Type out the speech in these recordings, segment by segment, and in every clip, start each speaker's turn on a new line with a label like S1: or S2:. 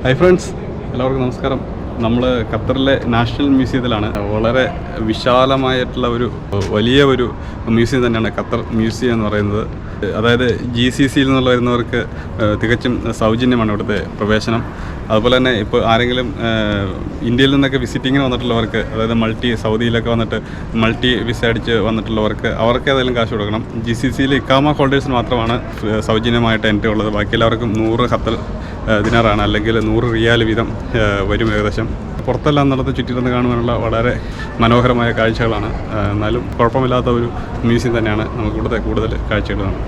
S1: Hi friends, എല്ലാവർക്കും നമസ്കാരം. നമ്മൾ ഖത്തറിലെ നാഷണൽ മ്യൂസിയത്തിലാണ്. വളരെ വിശാലമായിട്ടുള്ള വലിയ ഒരു മ്യൂസിയം തന്നെയാണ് ഖത്തർ മ്യൂസിയം എന്ന് പറയുന്നത്. അതായത് GCCയിൽ നിന്നുള്ള വരുന്നവർക്ക് തികച്ചും സൗജന്യമാണ് ഇവിടുത്തെ പ്രവേശനം. അതുപോലെ തന്നെ ഇപ്പോൾ ആരെങ്കിലും ഇന്ത്യയിൽ നിന്നൊക്കെ വിസിറ്റിങ്ങിന് വന്നിട്ടുള്ളവർക്ക്, അതായത് സൗദിയിലൊക്കെ വന്നിട്ട് മൾട്ടി വിസ അടിച്ച് വന്നിട്ടുള്ളവർക്ക് അവർക്ക് ഏതായാലും കാശ് കൊടുക്കണം. GCCയിൽ ഇക്കാമ ഹോൾഡേഴ്സിന് മാത്രമാണ് സൗജന്യമായിട്ട് എൻട്രി ഉള്ളത്. ബാക്കി എല്ലാവർക്കും 100 ഖത്തർ ദിനാറാണ്, അല്ലെങ്കിൽ 100 റിയാൽ വീതം വരും ഏകദേശം. പുറത്തെല്ലാം നടന്ന് ചുറ്റിരുന്ന് കാണുവാനുള്ള വളരെ മനോഹരമായ കാഴ്ചകളാണ്. എന്നാലും കുഴപ്പമില്ലാത്ത ഒരു മ്യൂസിയം തന്നെയാണ്. നമുക്ക് ഇവിടുത്തെ കൂടുതൽ കാഴ്ചകളാണ്.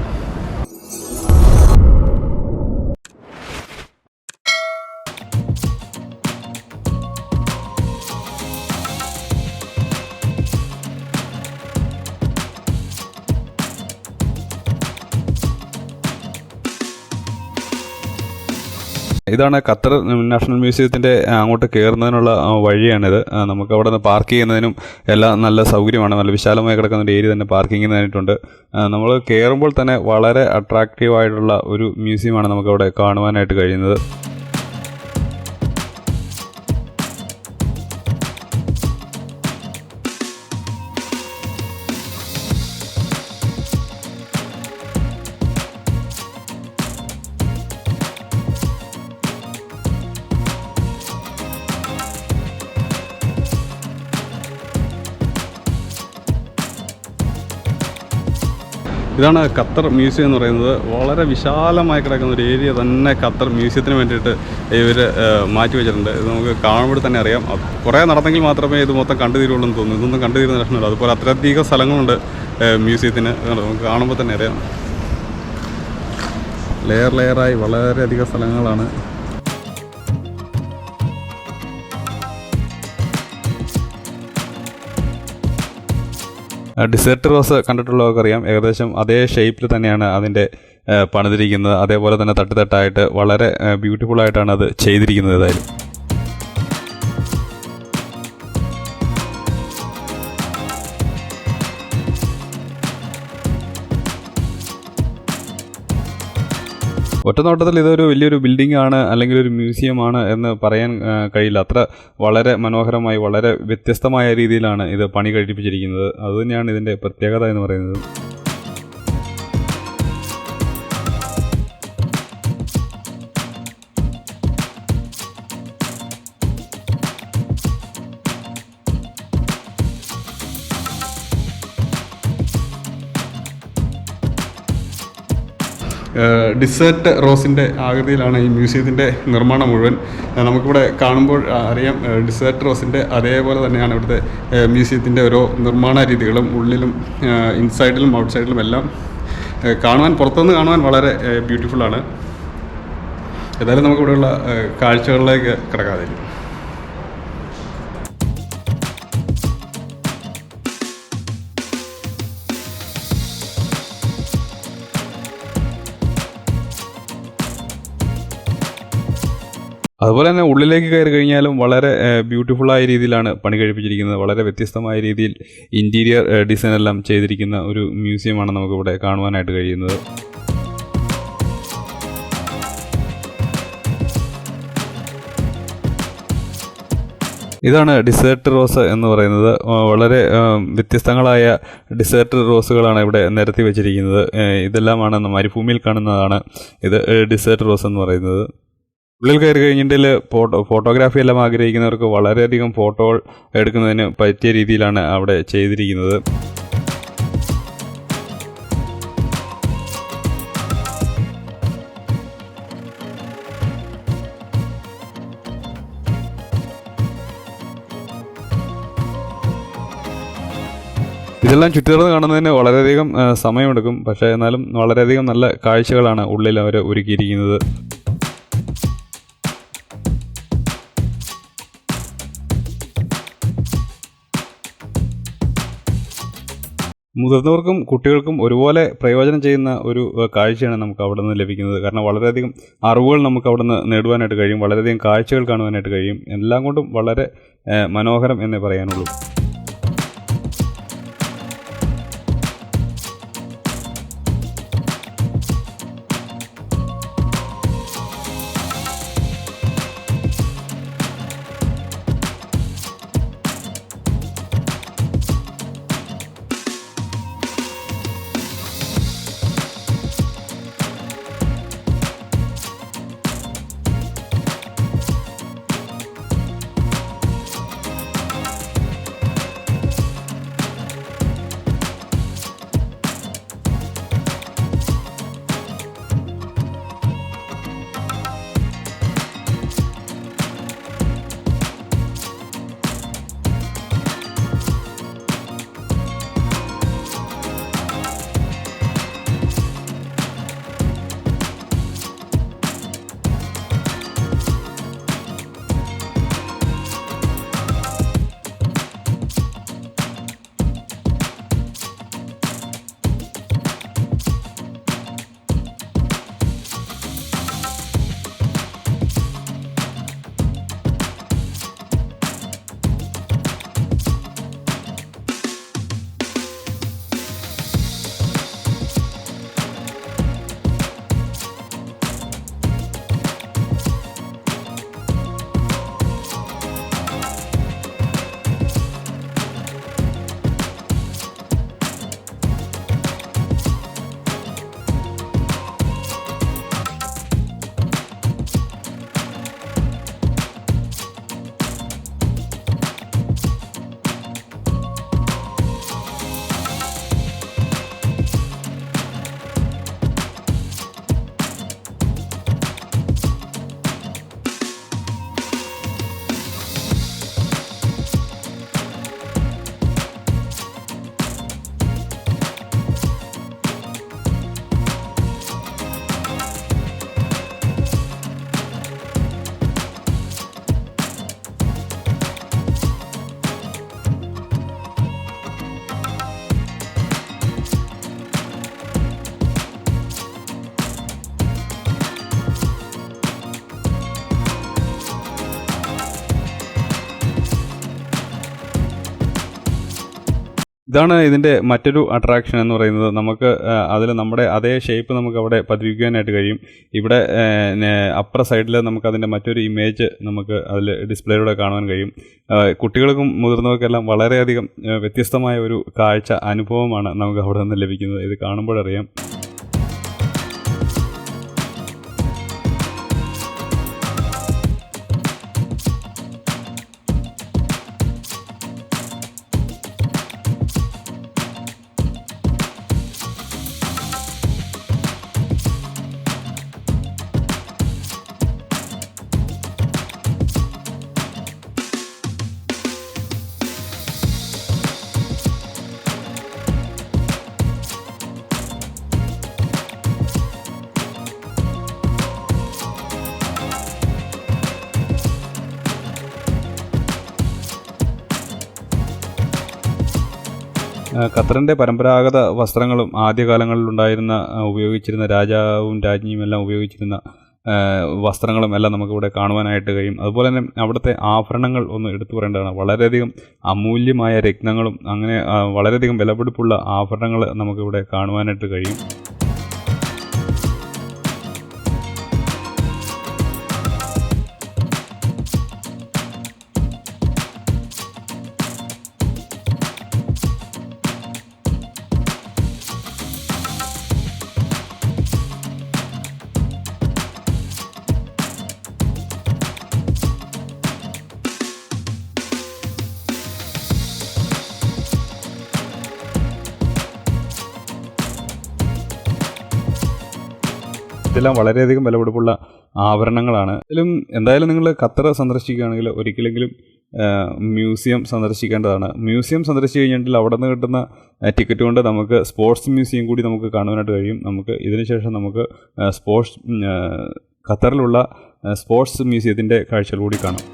S1: ഇതാണ് ഖത്തർ നാഷണൽ മ്യൂസിയത്തിൻ്റെ അങ്ങോട്ട് കയറുന്നതിനുള്ള വഴിയാണിത്. നമുക്ക് അവിടെ നിന്ന് പാർക്ക് ചെയ്യുന്നതിനും എല്ലാം നല്ല സൗകര്യമാണ്. നല്ല വിശാലമായി കിടക്കുന്ന ഒരു ഏരിയ തന്നെ പാർക്കിങ്ങിനായിട്ടുണ്ട്. നമ്മൾ കയറുമ്പോൾ തന്നെ വളരെ അട്രാക്റ്റീവായിട്ടുള്ള ഒരു മ്യൂസിയമാണ് നമുക്കവിടെ കാണുവാനായിട്ട് കഴിയുന്നത്. ഇതാണ് ഖത്തർ മ്യൂസിയം എന്ന് പറയുന്നത്. വളരെ വിശാലമായി കിടക്കുന്ന ഒരു ഏരിയ തന്നെ ഖത്തർ മ്യൂസിയത്തിന് വേണ്ടിയിട്ട് ഇവർ മാറ്റി വെച്ചിട്ടുണ്ട്. ഇത് നമുക്ക് കാണുമ്പോൾ തന്നെ അറിയാം. കുറേ നടന്നെങ്കിൽ മാത്രമേ ഇത് മൊത്തം കണ്ടു തീരുള്ളൂ എന്ന് തോന്നുന്നു. ഇതൊന്നും കണ്ടു തീരുന്ന ലക്ഷണമില്ല. അതുപോലെ അത്രയധികം സ്ഥലങ്ങളുണ്ട് മ്യൂസിയത്തിന്. നമുക്ക് കാണുമ്പോൾ തന്നെ അറിയാം. ലെയറായി വളരെയധികം സ്ഥലങ്ങളാണ്. ഡിസേർട്ട് റോസ് കണ്ടിട്ടുള്ളവർക്കറിയാം, ഏകദേശം അതേ ഷേപ്പിൽ തന്നെയാണ് അതിൻ്റെ പണിതിരിക്കുന്നത്. അതേപോലെ തന്നെ തട്ടായിട്ട് വളരെ ബ്യൂട്ടിഫുള്ളായിട്ടാണ് അത് ചെയ്തിരിക്കുന്നത്. ഏതായാലും ഒറ്റ നോട്ടത്തിൽ ഇതൊരു വലിയൊരു ബിൽഡിംഗ് ആണ്, അല്ലെങ്കിൽ ഒരു മ്യൂസിയമാണ് എന്ന് പറയാൻ കഴിയില്ല. അത്ര വളരെ മനോഹരമായി, വളരെ വ്യത്യസ്തമായ രീതിയിലാണ് ഇത് പണി കഴിപ്പിച്ചിരിക്കുന്നത്. അതുതന്നെയാണ് ഇതിൻ്റെ പ്രത്യേകത എന്ന് പറയുന്നത്. ഡിസേർട്ട് റോസിൻ്റെ ആകൃതിയിലാണ് ഈ മ്യൂസിയത്തിൻ്റെ നിർമ്മാണം മുഴുവൻ. നമുക്കിവിടെ കാണുമ്പോൾ അറിയാം, ഡിസേർട്ട് റോസിൻ്റെ അതേപോലെ തന്നെയാണ് ഇവിടുത്തെ മ്യൂസിയത്തിൻ്റെ ഓരോ നിർമ്മാണ രീതികളും. ഉള്ളിലും ഇൻസൈഡിലും ഔട്ട്സൈഡിലും എല്ലാം പുറത്തുനിന്ന് കാണുവാൻ വളരെ ബ്യൂട്ടിഫുള്ളാണ്. ഏതായാലും നമുക്കിവിടെയുള്ള കാഴ്ചകളിലേക്ക് കിടക്കാതെ. അതുപോലെ തന്നെ ഉള്ളിലേക്ക് കയറി കഴിഞ്ഞാലും വളരെ ബ്യൂട്ടിഫുള്ളായ രീതിയിലാണ് പണി കഴിപ്പിച്ചിരിക്കുന്നത്. വളരെ വ്യത്യസ്തമായ രീതിയിൽ ഇൻറ്റീരിയർ ഡിസൈൻ എല്ലാം ചെയ്തിരിക്കുന്ന ഒരു മ്യൂസിയമാണ് നമുക്കിവിടെ കാണുവാനായിട്ട് കഴിയുന്നത്. ഇതാണ് ഡിസേർട്ട് റോസ് എന്ന് പറയുന്നത്. വളരെ വ്യത്യസ്തങ്ങളായ ഡിസേർട്ട് റോസുകളാണ് ഇവിടെ നിരത്തി വെച്ചിരിക്കുന്നത്. ഇതെല്ലാമാണ് മരുഭൂമിയിൽ കാണുന്നതാണ് ഇത് ഡിസേർട്ട് റോസ് എന്ന് പറയുന്നത്. ഉള്ളിൽ കയറി കഴിഞ്ഞിട്ടുണ്ടെങ്കിൽ ഫോട്ടോഗ്രാഫി എല്ലാം ആഗ്രഹിക്കുന്നവർക്ക് വളരെയധികം ഫോട്ടോകൾ എടുക്കുന്നതിന് പറ്റിയ രീതിയിലാണ് അവിടെ ചെയ്തിരിക്കുന്നത്. ഇതെല്ലാം ചുറ്റിടന്ന് കാണുന്നതിന് വളരെയധികം സമയമെടുക്കും. പക്ഷേ എന്നാലും വളരെയധികം നല്ല കാഴ്ചകളാണ് ഉള്ളിൽ അവർ ഒരുക്കിയിരിക്കുന്നത്. മുതിർന്നവർക്കും കുട്ടികൾക്കും ഒരുപോലെ പ്രയോജനം ചെയ്യുന്ന ഒരു കാഴ്ചയാണ് നമുക്ക് അവിടെ നിന്ന് ലഭിക്കുന്നത്. കാരണം വളരെയധികം അറിവുകൾ നമുക്ക് അവിടെ നിന്ന് നേടുവാനായിട്ട് കഴിയും, വളരെയധികം കാഴ്ചകൾ കാണുവാനായിട്ട് കഴിയും. എല്ലാം കൊണ്ടും വളരെ മനോഹരം എന്നേ പറയാനുള്ളൂ. ഇതാണ് ഇതിൻ്റെ മറ്റൊരു അട്രാക്ഷൻ എന്ന് പറയുന്നത്. നമുക്ക് അതിൽ നമ്മുടെ അതേ ഷേപ്പ് നമുക്ക് അവിടെ പതിപ്പിക്കാനായിട്ട് കഴിയും. ഇവിടെ അപ്പർ സൈഡിൽ നമുക്കതിൻ്റെ മറ്റൊരു ഇമേജ് നമുക്ക് അതിൽ ഡിസ്പ്ലേയിലൂടെ കാണാൻ കഴിയും. കുട്ടികൾക്കും മുതിർന്നവർക്കെല്ലാം വളരെയധികം വ്യത്യസ്തമായ ഒരു കാഴ്ച അനുഭവമാണ് നമുക്ക് അവിടെ നിന്ന് ലഭിക്കുന്നത്. ഇത് കാണുമ്പോഴറിയാം. ഖത്തറിൻ്റെ പരമ്പരാഗത വസ്ത്രങ്ങളും ആദ്യകാലങ്ങളിലുണ്ടായിരുന്ന ഉപയോഗിച്ചിരുന്ന രാജാവും രാജ്ഞിയും എല്ലാം ഉപയോഗിച്ചിരുന്ന വസ്ത്രങ്ങളും എല്ലാം നമുക്കിവിടെ കാണുവാനായിട്ട് കഴിയും. അതുപോലെ തന്നെ അവിടുത്തെ ആഭരണങ്ങൾ ഒന്ന് എടുത്തു പറയേണ്ടതാണ്. വളരെയധികം അമൂല്യമായ രത്നങ്ങളും അങ്ങനെ വളരെയധികം വിലപിടിപ്പുള്ള ആഭരണങ്ങൾ നമുക്കിവിടെ കാണുവാനായിട്ട് കഴിയും. ഇതെല്ലാം വളരെയധികം വിലപിടിപ്പുള്ള ആഭരണങ്ങളാണ്. എന്തായാലും നിങ്ങൾ ഖത്തർ സന്ദർശിക്കുകയാണെങ്കിൽ ഒരിക്കലെങ്കിലും മ്യൂസിയം സന്ദർശിക്കേണ്ടതാണ്. മ്യൂസിയം സന്ദർശിച്ച് കഴിഞ്ഞിട്ടുണ്ടെങ്കിൽ അവിടെ നിന്ന് കിട്ടുന്ന ടിക്കറ്റ് കൊണ്ട് നമുക്ക് സ്പോർട്സ് മ്യൂസിയം കൂടി നമുക്ക് കാണുവാനായിട്ട് കഴിയും. നമുക്ക് ഇതിനുശേഷം നമുക്ക് ഖത്തറിലുള്ള സ്പോർട്സ് മ്യൂസിയത്തിൻ്റെ കാഴ്ചകൾ കൂടി കാണാം.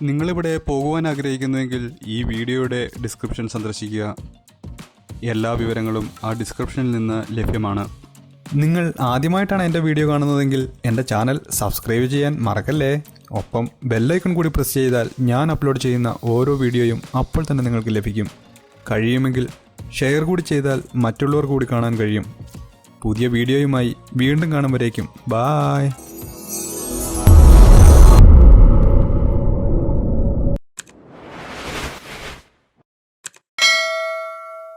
S1: നിങ്ങളിവിടെ പോകുവാൻ ആഗ്രഹിക്കുന്നുവെങ്കിൽ ഈ വീഡിയോയുടെ ഡിസ്ക്രിപ്ഷൻ സന്ദർശിക്കുക. എല്ലാ വിവരങ്ങളും ആ ഡിസ്ക്രിപ്ഷനിൽ നിന്ന് ലഭ്യമാണ്. നിങ്ങൾ ആദ്യമായിട്ടാണ് എൻ്റെ വീഡിയോ കാണുന്നതെങ്കിൽ എൻ്റെ ചാനൽ സബ്സ്ക്രൈബ് ചെയ്യാൻ മറക്കല്ലേ. ഒപ്പം ബെല്ലൈക്കൺ കൂടി പ്രസ് ചെയ്താൽ ഞാൻ അപ്ലോഡ് ചെയ്യുന്ന ഓരോ വീഡിയോയും അപ്പോൾ തന്നെ നിങ്ങൾക്ക് ലഭിക്കും. കഴിയുമെങ്കിൽ ഷെയർ കൂടി ചെയ്താൽ മറ്റുള്ളവർ കൂടി കാണാൻ കഴിയും. പുതിയ വീഡിയോയുമായി വീണ്ടും കാണുമ്പോഴേക്കും ബായ്.